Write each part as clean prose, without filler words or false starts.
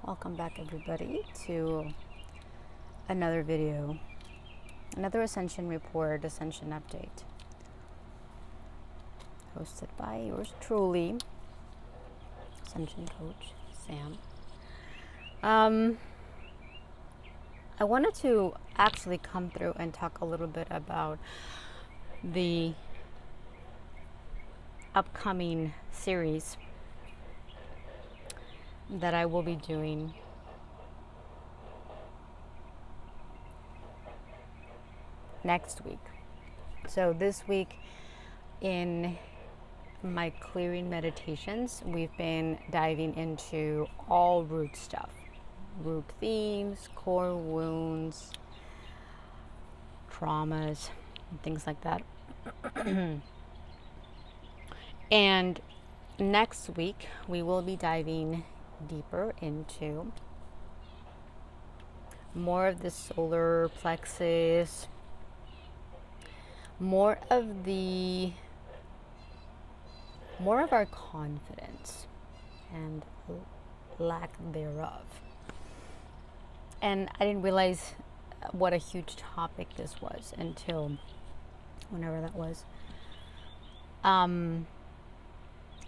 Welcome back, everybody, to another video, another Ascension report, Ascension update, hosted by yours truly, Ascension Coach Sam. I wanted to actually come through and talk a little bit about the upcoming series that I will be doing next week. So this week in my clearing meditations, we've been diving into all root stuff, root themes, core wounds, traumas, and things like that. And next week we will be diving deeper into more of the solar plexus, more of our confidence and lack thereof. And I didn't realize what a huge topic this was until whenever that was.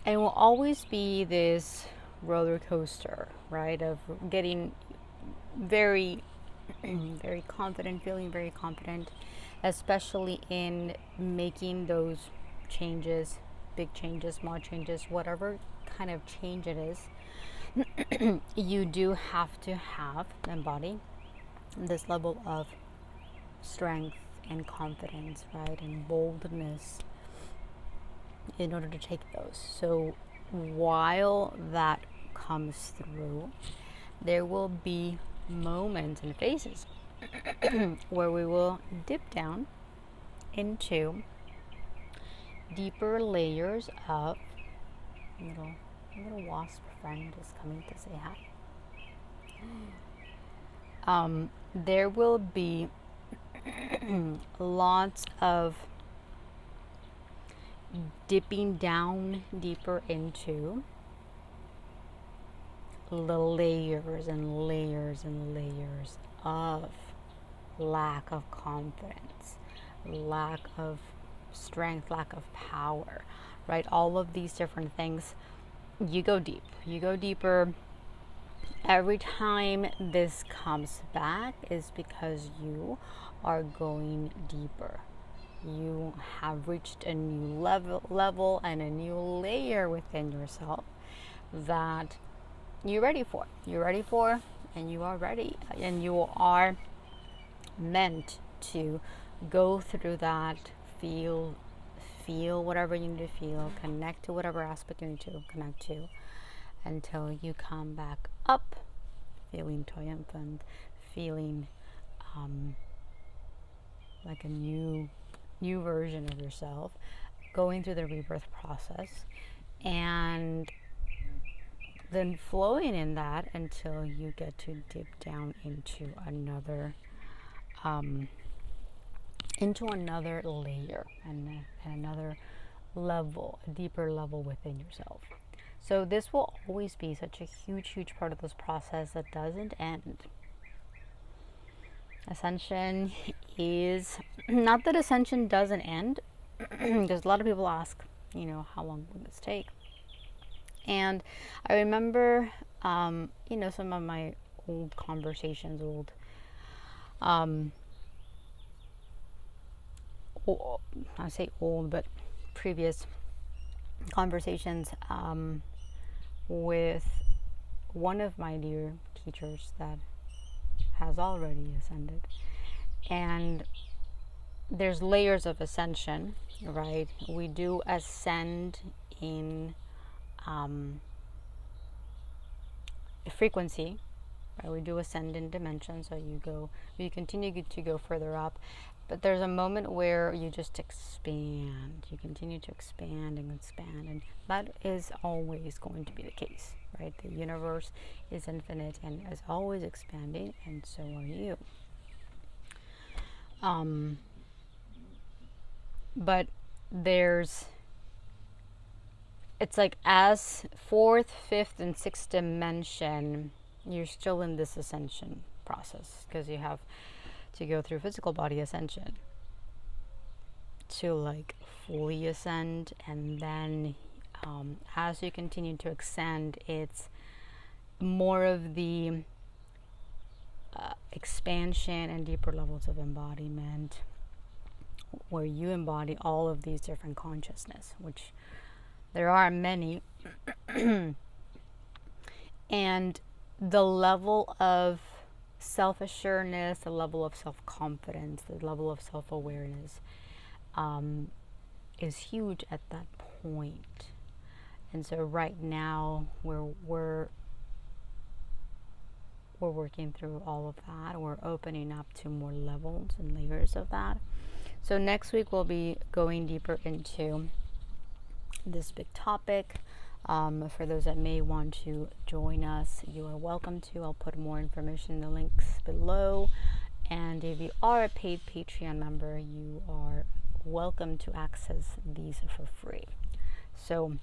It will always be this roller coaster, right, of getting very very confident, feeling very confident, especially in making those changes, big changes, small changes, whatever kind of change it is. You do have to have and embody this level of strength and confidence, right, and boldness in order to take those. So while that comes through, there will be moments and phases where we will dip down into deeper layers of little wasp friend is coming to say hi. There will be lots of dipping down deeper into the layers and layers and layers of lack of confidence, lack of strength, lack of power, right? All of these different things. You go deep, you go deeper. Every time this comes back is because you are going deeper. You have reached a new level and a new layer within yourself that you're ready for. You're ready for, and you are ready, and you are meant to go through that, feel whatever you need to feel, connect to whatever aspect you need to connect to, until you come back up feeling triumphant, feeling like a new version of yourself, going through the rebirth process, and then flowing in that until you get to dip down into another layer and another level, a deeper level within yourself. So this will always be such a huge part of this process that doesn't end. Ascension is not that ascension doesn't end, because a lot of people ask, how long will this take? And I remember, some of my old conversations, I say old, but previous conversations with one of my dear teachers that has already ascended. And there's layers of ascension, right? We do ascend in frequency, right? We do ascend in dimension, so you continue to go further up, but there's a moment where you just expand. You continue to expand, and that is always going to be the case, right? The universe is infinite and is always expanding, and so are you. But it's like as fourth, fifth, and sixth dimension you're still in this ascension process, because you have to go through physical body ascension to like fully ascend. And then as you continue to ascend, it's more of the expansion and deeper levels of embodiment, where you embody all of these different consciousness, which there are many. And the level of self-assuredness, the level of self-confidence, the level of self-awareness is huge at that point. And so right now we're working through all of that. We're opening up to more levels and layers of that. So next week we'll be going deeper into this big topic. For those that may want to join us, you are welcome to. I'll put more information in the links below. And if you are a paid Patreon member, you are welcome to access these for free. So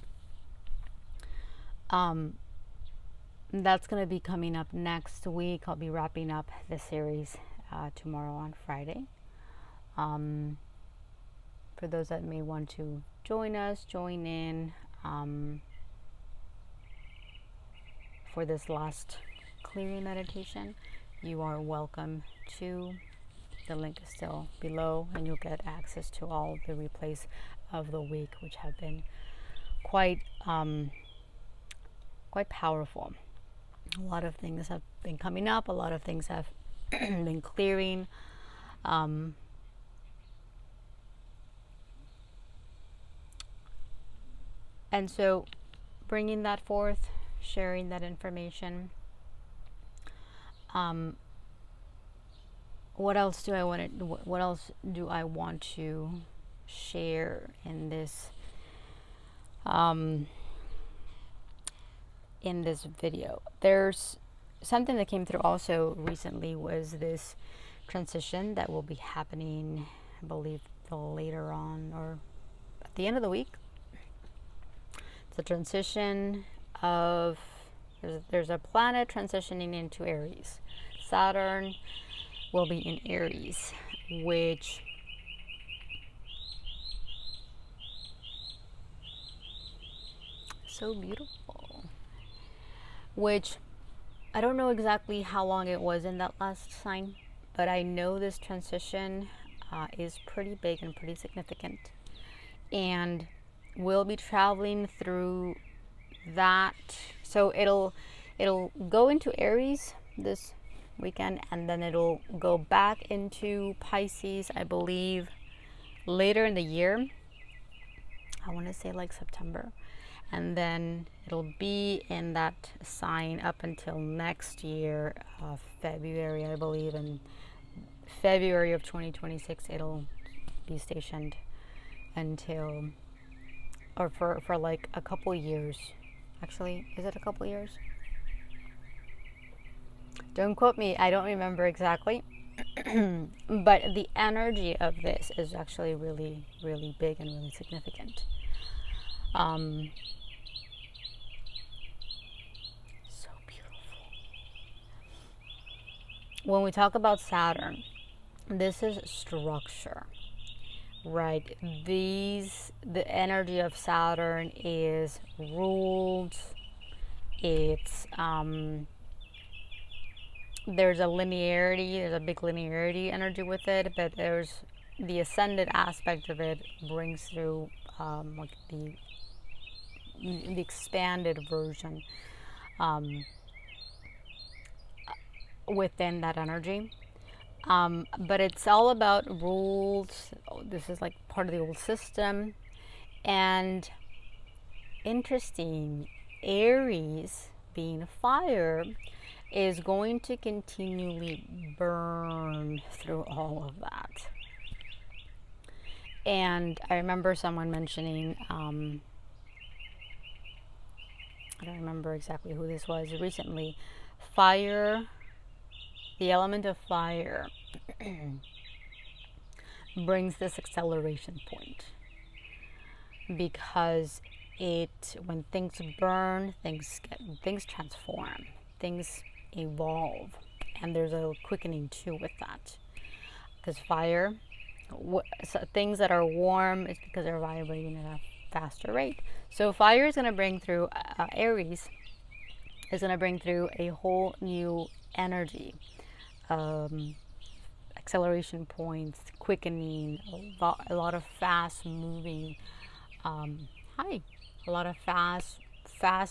that's going to be coming up next week. I'll be wrapping up the series tomorrow on Friday. For those that may want to join us, join in for this last clearing meditation, you are welcome to. The link is still below, and you'll get access to all the replays of the week, which have been quite powerful. A lot of things have been coming up. A lot of things have been clearing. And so bringing that forth, sharing that information. What else do I want to share in this video? There's something that came through also recently, was this transition that will be happening, I believe, later on or at the end of the week. It's a transition of, there's a planet transitioning into Aries. Saturn will be in Aries, which so beautiful. Which I don't know exactly how long it was in that last sign, but I know this transition is pretty big and pretty significant, and we'll be traveling through that. So it'll go into Aries this weekend, and then it'll go back into Pisces, I believe, later in the year. I want to say like September, and then it'll be in that sign up until next year, February, I believe. In February of 2026 it'll be stationed until, or for like a couple years. Actually, is it a couple years? Don't quote me, I don't remember exactly. But the energy of this is actually really, really big and really significant. So beautiful. When we talk about Saturn, this is structure, right? The energy of Saturn is ruled. It's there's a linearity, there's a big linearity energy with it, but there's the ascended aspect of it brings through like the expanded version within that energy. But it's all about rules. This is like part of the old system. And interesting, Aries, being fire, is going to continually burn through all of that. And I remember someone mentioning, I don't remember exactly who this was recently, fire, the element of fire brings this acceleration point, because when things burn, things transform, things evolve. And there's a quickening too with that. Because fire, so things that are warm is because they're vibrating at a faster rate. So fire is going to bring through, Aries is going to bring through a whole new energy. Acceleration points, quickening, a lot of fast moving, a lot of fast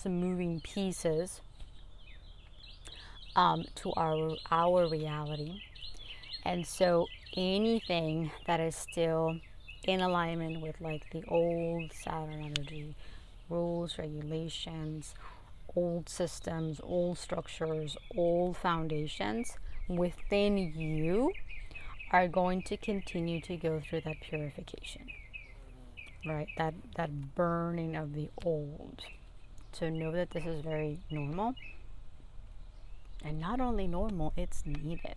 moving pieces to our reality. And so anything that is still in alignment with like the old Saturn energy, rules, regulations, old systems, old structures, old foundations within you are going to continue to go through that purification, right? That burning of the old. So know that this is very normal. And not only normal, it's needed.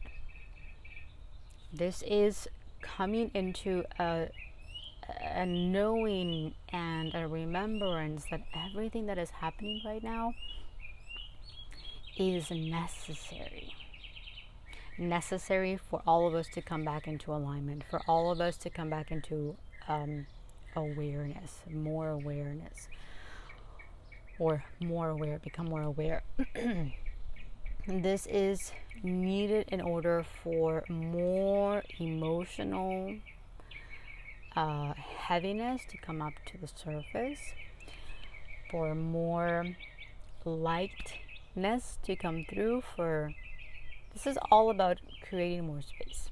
This is coming into a knowing and a remembrance that everything that is happening right now is necessary. Necessary for all of us to come back into alignment, for all of us to come back into awareness, more awareness, or more aware, become more aware. This is needed in order for more emotional heaviness to come up to the surface, for more lightness to come through. For this is all about creating more space.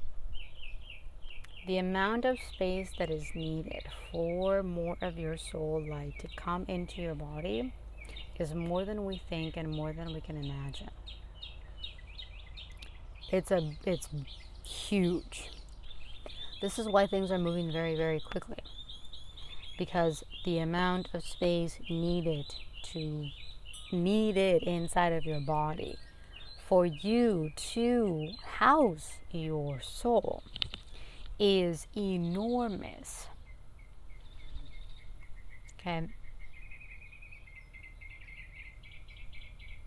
The amount of space that is needed for more of your soul light to come into your body is more than we think and more than we can imagine. It's huge. This is why things are moving very, very quickly, because the amount of space needed inside of your body for you to house your soul is enormous. Okay.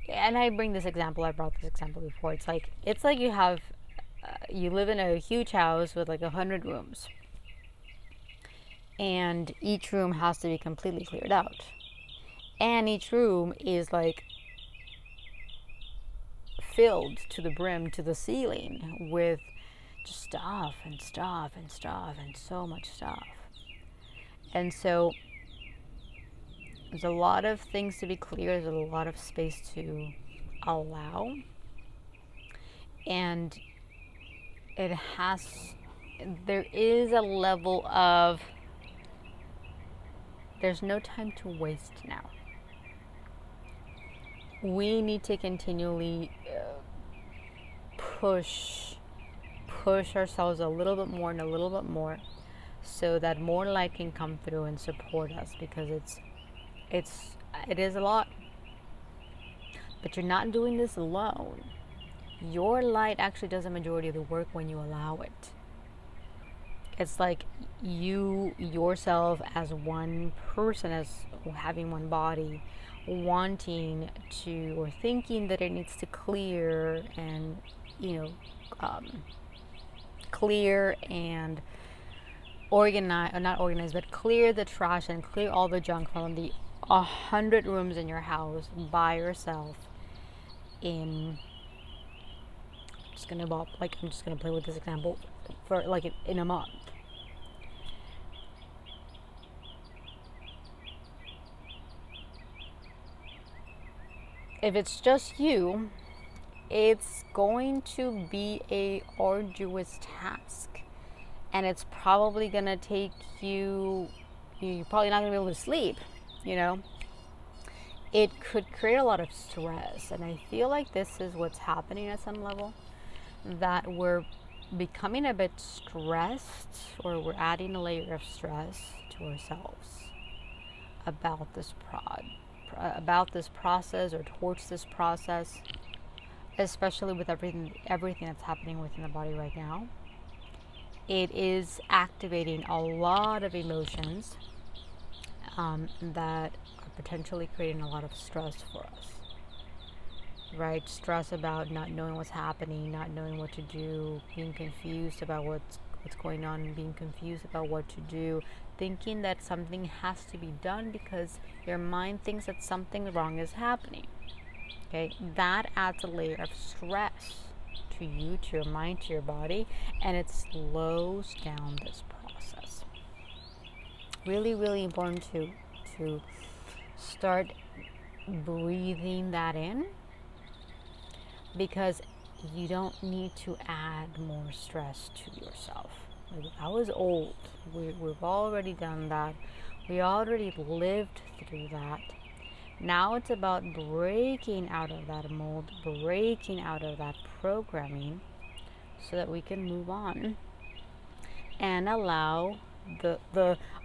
And I bring this example, I brought this example before. It's like you have, you live in a huge house with like 100 rooms. And each room has to be completely cleared out. And each room is like filled to the brim, to the ceiling with just stuff and stuff and stuff and so much stuff. And so there's a lot of things to be clear. There's a lot of space to allow. And there is a level of, there's no time to waste now. We need to continually push ourselves a little bit more and a little bit more, so that more light can come through and support us, because it is a lot. But you're not doing this alone. Your light actually does a majority of the work when you allow it. It's like you yourself as one person, as having one body, wanting to, or thinking that it needs to clear and, clear and organize, or not organize, but clear the trash and clear all the junk from the 100 rooms in your house by yourself in, I'm just gonna play with this example, for like in a month. If it's just you, it's going to be a arduous task, and it's probably gonna take you're probably not gonna be able to sleep, It could create a lot of stress, and I feel like this is what's happening at some level, that we're becoming a bit stressed, or we're adding a layer of stress to ourselves about this process, or towards this process, especially with everything that's happening within the body right now. It is activating a lot of emotions that are potentially creating a lot of stress for us. right? Stress about not knowing what's happening, not knowing what to do, being confused about what's going on, being confused about what to do, thinking that something has to be done because your mind thinks that something wrong is happening. Okay, that adds a layer of stress to you, to your mind, to your body, and it slows down this process. Really, really important to start breathing that in, because you don't need to add more stress to yourself. Like, I was old. We've already done that. We already lived through that. Now it's about breaking out of that mold, breaking out of that programming, so that we can move on and allow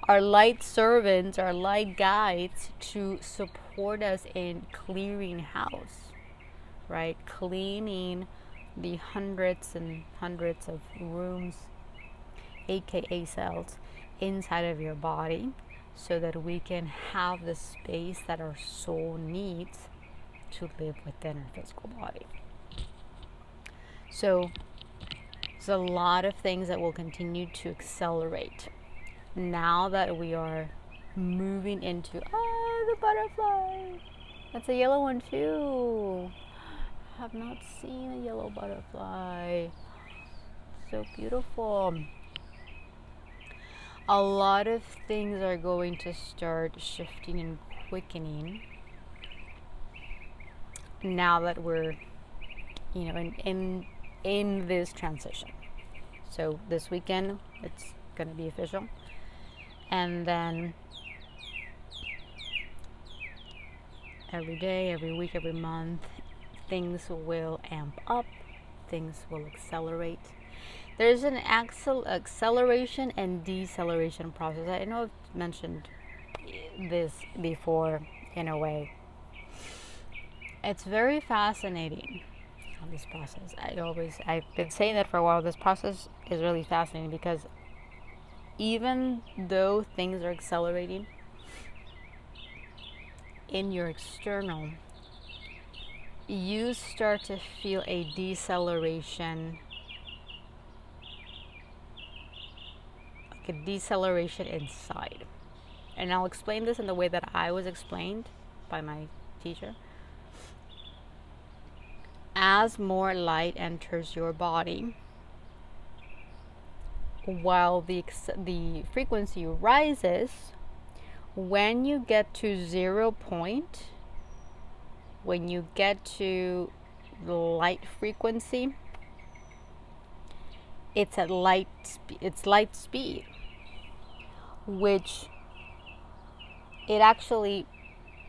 our light servants, our light guides, to support us in clearing house, right? Cleaning the hundreds and hundreds of rooms, aka cells, inside of your body, so that we can have the space that our soul needs to live within our physical body. So there's a lot of things that will continue to accelerate now that we are moving into, the butterfly. That's a yellow one too. I have not seen a yellow butterfly. So beautiful. A lot of things are going to start shifting and quickening now that we're, in this transition. So this weekend it's going to be official, and then every day, every week, every month, things will amp up, things will accelerate. There's an acceleration and deceleration process. I know I've mentioned this before in a way. It's very fascinating, this process. I've been saying that for a while. This process is really fascinating because even though things are accelerating in your external, you start to feel a deceleration, like a deceleration inside. And I'll explain this in the way that I was explained by my teacher. As more light enters your body, while the frequency rises, when you get to 0 point, when you get to the light frequency, it's at light speed, which it actually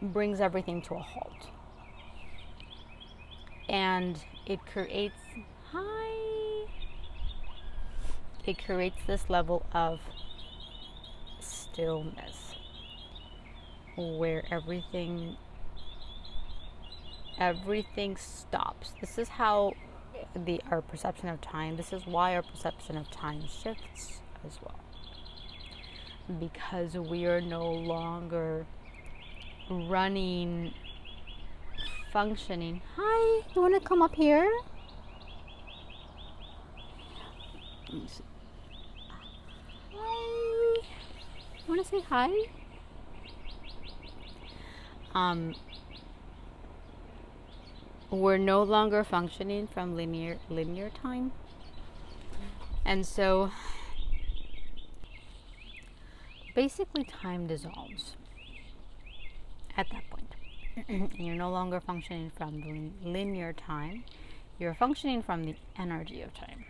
brings everything to a halt, and it creates this level of stillness where everything stops. This is how our perception of time, this is why our perception of time shifts as well, because we are no longer functioning. Hi, you want to come up here? Hi, you want to say hi? We're no longer functioning from linear time, and so basically time dissolves at that point. And you're no longer functioning from the linear time, you're functioning from the energy of time.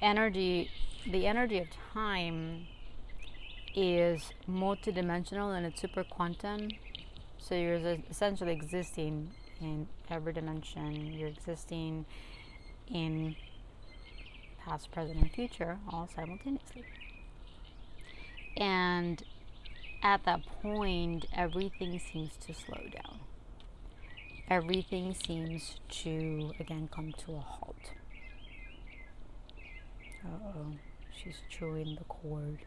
The energy of time is multidimensional and it's super quantum. So you're essentially existing in every dimension. You're existing in past, present, and future all simultaneously. And at that point, everything seems to slow down. Everything seems to, again, come to a halt. Uh-oh, she's chewing the cord.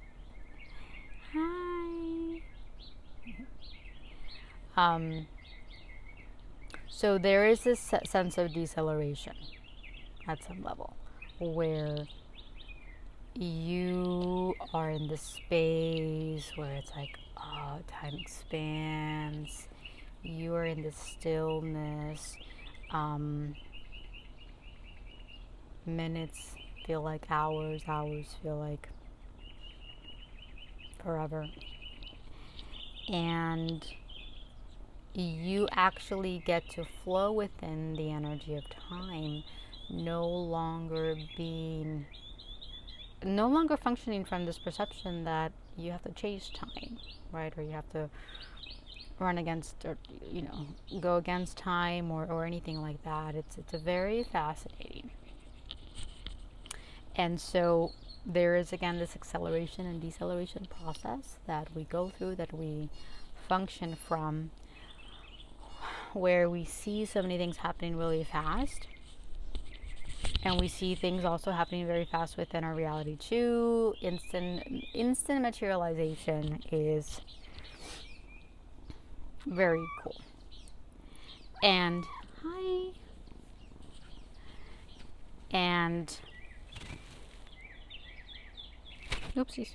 Hi. So there is this sense of deceleration at some level where you are in this space where it's like, oh, time expands. You are in this stillness. Minutes feel like hours, hours feel like forever. And you actually get to flow within the energy of time, no longer functioning from this perception that you have to chase time, right? Or you have to run against, or go against time, or anything like that. It's a very fascinating. And so there is, again, this acceleration and deceleration process that we go through, that we function from, where we see so many things happening really fast. And we see things also happening very fast within our reality too. Instant materialization is very cool. And hi. And oopsies.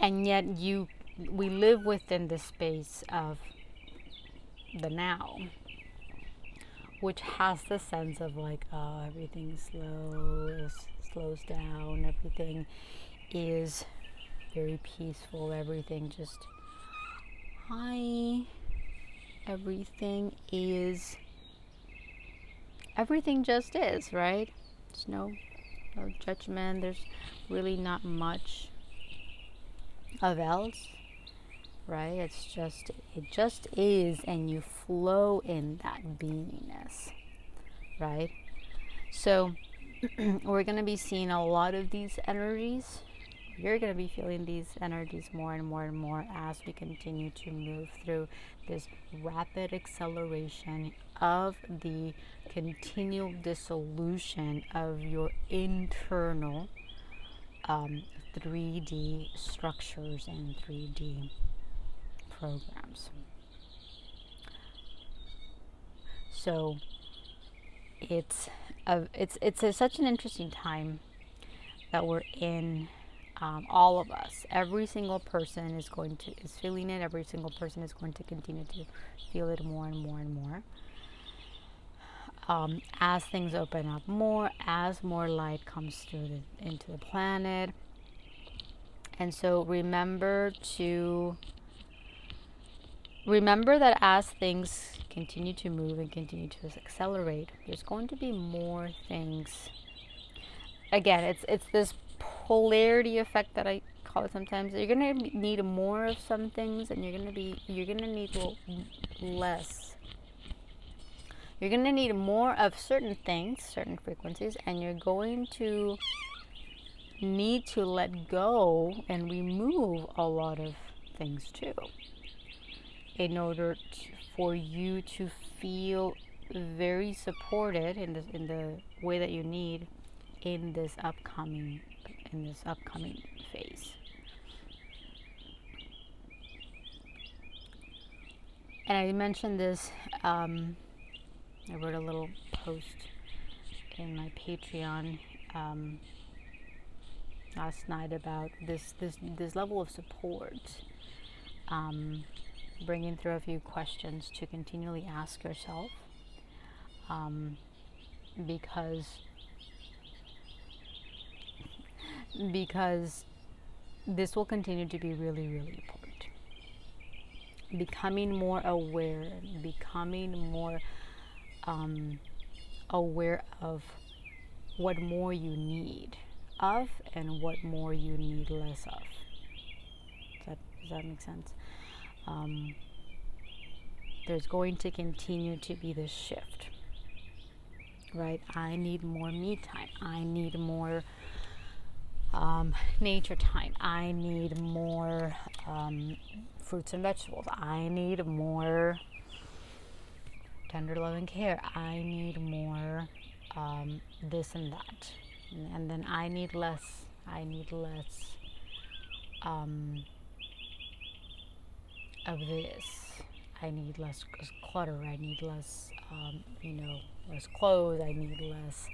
And yet we live within the space of the now, which has the sense of like, oh, everything's slows down, everything is very peaceful, everything just, everything just is, right? There's no judgment, there's really not much of else, right? It just is, and you flow in that beingness, right? So we're going to be seeing a lot of these energies. You're going to be feeling these energies more and more and more as we continue to move through this rapid acceleration of the continual dissolution of your internal 3D structures and 3D programs. So it's such an interesting time that we're in. All of us, every single person is feeling it. Every single person is going to continue to feel it more and more and more. As things open up more, as more light comes through into the planet. And so remember that as things continue to move and continue to accelerate, there's going to be more things. Again, it's this polarity effect that I call it sometimes. You're gonna need more of some things, and you're gonna need less. You're gonna need more of certain things, certain frequencies, and you're going to need to let go and remove a lot of things too, in order for you to feel very supported in the way that you need in this upcoming phase. And I mentioned this, I wrote a little post in my Patreon last night about this level of support, bringing through a few questions to continually ask yourself, because this will continue to be really, really important. Becoming more aware, becoming more aware of what more you need of and what more you need less of. Does that make sense? There's going to continue to be this shift, right? I need more me time. I need more nature time. I need more fruits and vegetables. I need more tender love and care. I need more this and that. And then I need less. of this. I need less clutter. I need less, less clothes. I need less,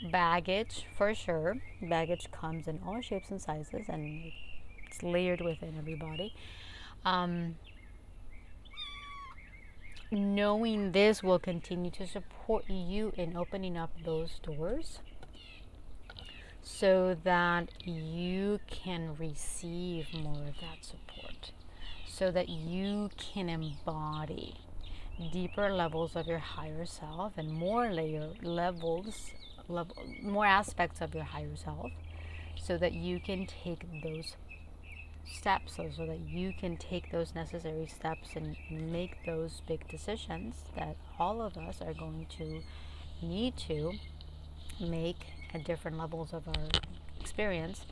baggage, for sure. Baggage comes in all shapes and sizes, and it's layered within everybody. Knowing this will continue to support you in opening up those doors so that you can receive more of that support, so that you can embody deeper levels of your higher self and more more aspects of your higher self, so that you can take those steps, so that you can take those necessary steps and make those big decisions that all of us are going to need to make at different levels of our experience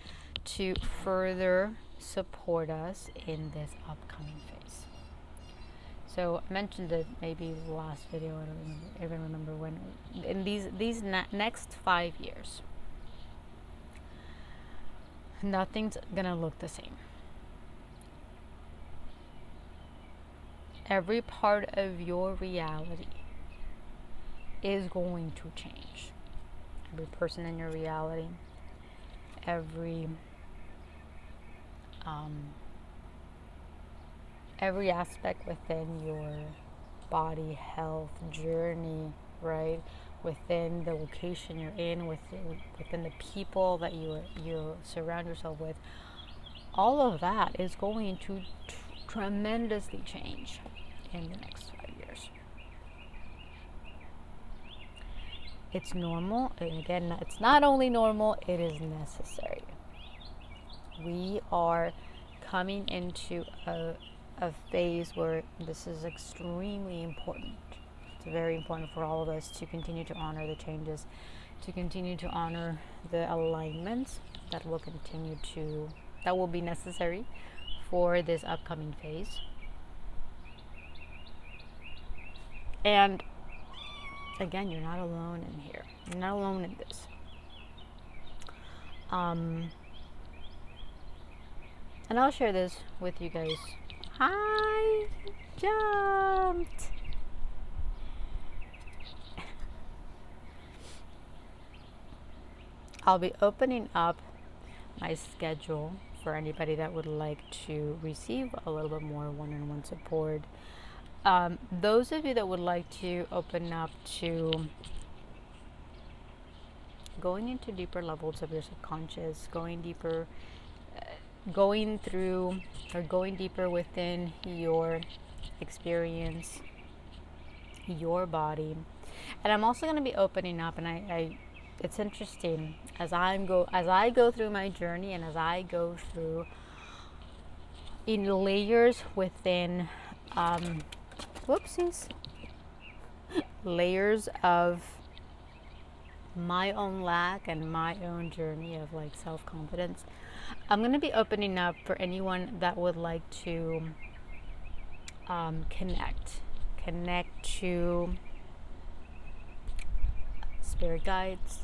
to further support us in this upcoming phase. So I mentioned it maybe the last video, I don't even remember when, in these next 5 years, nothing's gonna look the same. Every part of your reality is going to change. Every person in your reality, every aspect within your body, health, journey, right? Within the location you're in, within the people that you surround yourself with, all of that is going to tremendously change in the next 5 years. It's normal, and again, it's not only normal, it is necessary. We are coming into a phase where this is extremely important. It's very important for all of us to continue to honor the changes, to continue to honor the alignments that will be necessary for this upcoming phase. And again, you're not alone in here. You're not alone in this. And I'll share this with you guys. I jumped. I'll be opening up my schedule for anybody that would like to receive a little bit more one-on-one support. Those of you that would like to open up to going into deeper levels of your subconscious, going deeper within your experience, your body. And I'm also going to be opening up, and I it's interesting as I go through my journey, and as I go through in layers within layers of my own lack and my own journey of like self-confidence. I'm going to be opening up for anyone that would like to connect to spirit guides,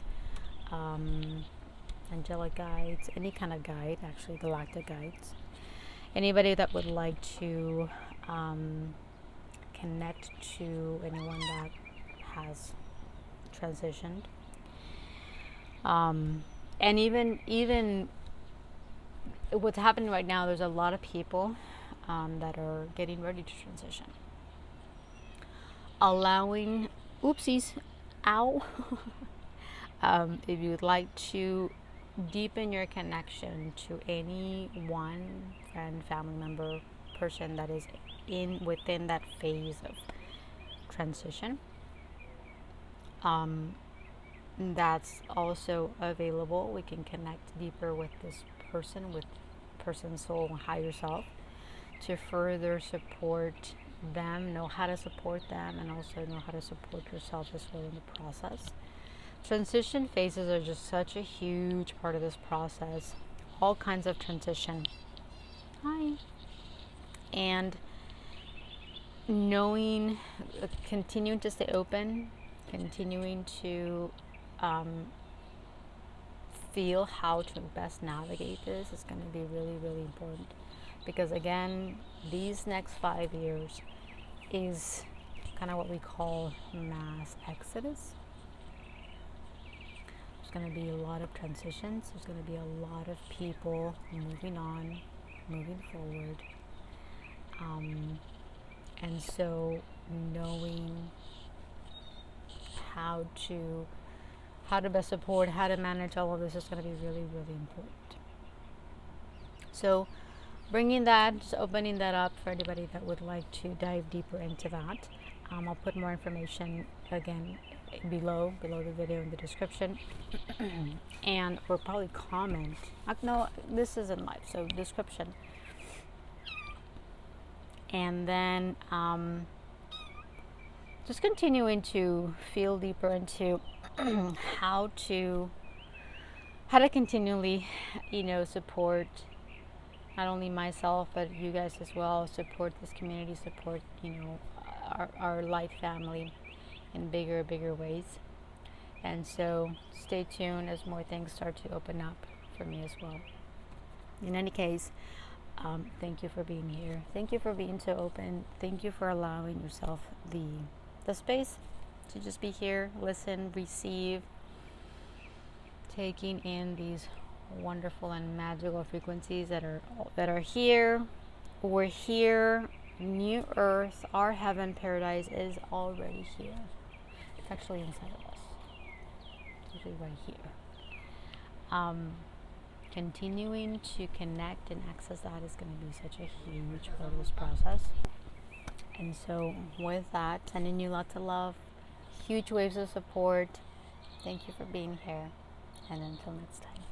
angelic guides, any kind of guide, actually galactic guides. Anybody that would like to connect to anyone that has transitioned. And even what's happening right now, there's a lot of people that are getting ready to transition. Allowing, oopsies, ow. If you would like to deepen your connection to any one friend, family member, person that is within that phase of transition, that's also available. We can connect deeper with this person, with person's soul and higher self, to further support them, know how to support them, and also know how to support yourself as well in the process. Transition phases are just such a huge part of this process. All kinds of transition. Hi. And knowing, continuing to stay open, continuing to feel how to best navigate this is going to be really, really important. because again, these next 5 years is kind of what we call mass exodus. There's going to be a lot of transitions. There's going to be a lot of people moving on, moving forward. And so knowing how to best support, how to manage all of this is going to be really, really important. So bringing that, just opening that up for anybody that would like to dive deeper into that. I'll put more information again below the video in the description, and or probably comment. No, this isn't live, so description. And then just continuing to feel deeper into how to continually, support not only myself but you guys as well, support this community, support our light family in bigger ways. And so stay tuned as more things start to open up for me as well. In any case, thank you for being here. Thank you for being so open. Thank you for allowing yourself the space to just be here, listen, receive, taking in these wonderful and magical frequencies that are here. We're here. New Earth, our heaven, paradise is already here. It's actually inside of us. It's actually right here. Continuing to connect and access that is going to be such a huge part of this process. And so with that, sending you lots of love, huge waves of support. Thank you for being here, and until next time.